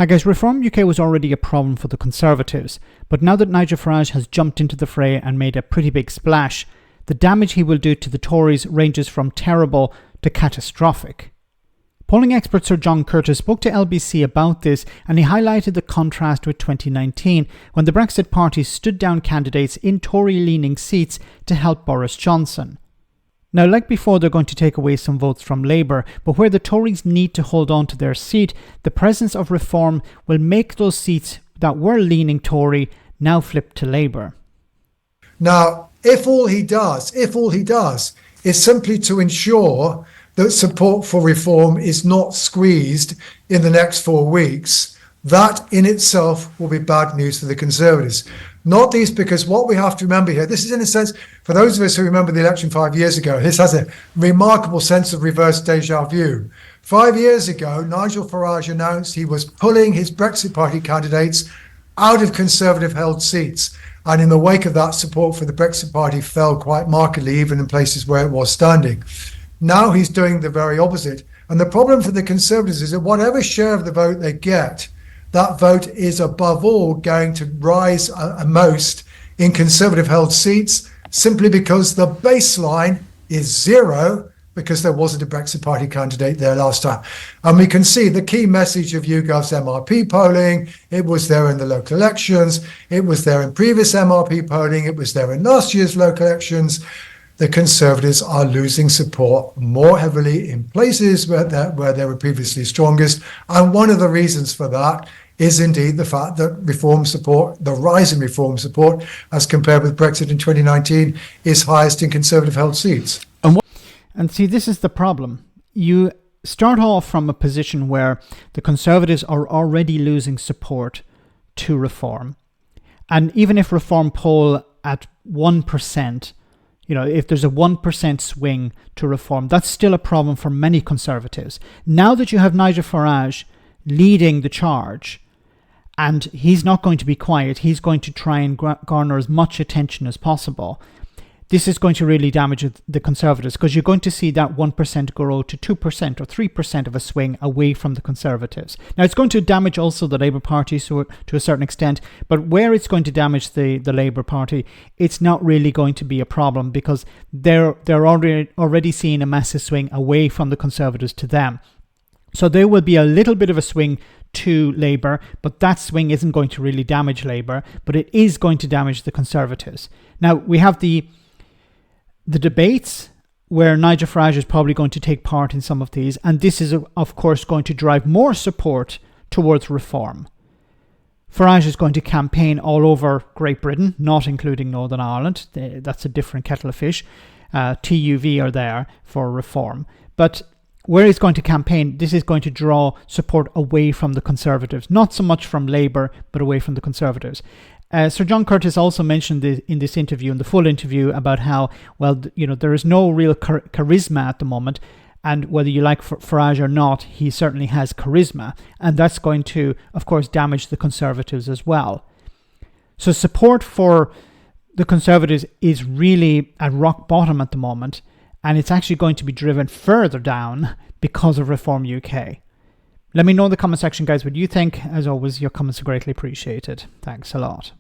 Hi guys, Reform UK was already a problem for the Conservatives, but now that Nigel Farage has jumped into the fray and made a pretty big splash, the damage he will do to the Tories ranges from terrible to catastrophic. Polling expert Sir John Curtice spoke to LBC about this, and he highlighted the contrast with 2019 when the Brexit Party stood down candidates in Tory-leaning seats to help Boris Johnson. Now, like before, they're going to take away some votes from Labour, but where the Tories need to hold on to their seat, the presence of Reform will make those seats that were leaning Tory now flip to Labour. Now, if all he does is simply to ensure that support for Reform is not squeezed in the next 4 weeks, that in itself will be bad news for the Conservatives. Not least because what we have to remember here, this is in a sense, for those of us who remember the election 5 years ago, this has a remarkable sense of reverse deja vu. 5 years ago, Nigel Farage announced he was pulling his Brexit Party candidates out of Conservative-held seats. And in the wake of that, support for the Brexit Party fell quite markedly, even in places where it was standing. Now he's doing the very opposite. And the problem for the Conservatives is that whatever share of the vote they get, that vote is above all going to rise most in Conservative-held seats simply because the baseline is zero because there wasn't a Brexit Party candidate there last time. And we can see the key message of YouGov's MRP polling. It was there in the local elections. It was there in previous MRP polling. It was there in last year's local elections. The Conservatives are losing support more heavily in places where they were previously strongest. And one of the reasons for that is indeed the fact that Reform support, the rise in Reform support, as compared with Brexit in 2019, is highest in Conservative-held seats. And see, this is the problem. You start off from a position where the Conservatives are already losing support to Reform. And even if Reform poll at 1%, if there's a 1% swing to Reform, that's still a problem for many Conservatives. Now that you have Nigel Farage leading the charge, and he's not going to be quiet, he's going to try and garner as much attention as possible. This is going to really damage the Conservatives because you're going to see that 1% grow to 2% or 3% of a swing away from the Conservatives. Now, it's going to damage also the Labour Party to a certain extent, but where it's going to damage the Labour Party, it's not really going to be a problem because they're already seeing a massive swing away from the Conservatives to them. So there will be a little bit of a swing to Labour, but that swing isn't going to really damage Labour, but it is going to damage the Conservatives. Now, we have the debates where Nigel Farage is probably going to take part in some of these, and this is of course going to drive more support towards Reform. Farage is going to campaign all over Great Britain, not including Northern Ireland. That's a different kettle of fish. TUV are there for Reform, but where he's going to campaign, this is going to draw support away from the Conservatives, not so much from Labour, but away from the Conservatives. Sir John Curtice also mentioned in this interview, in the full interview, about how, there is no real charisma at the moment, and whether you like Farage or not, he certainly has charisma, and that's going to, of course, damage the Conservatives as well. So support for the Conservatives is really at rock bottom at the moment, and it's actually going to be driven further down because of Reform UK. Let me know in the comment section, guys, what you think. As always, your comments are greatly appreciated. Thanks a lot.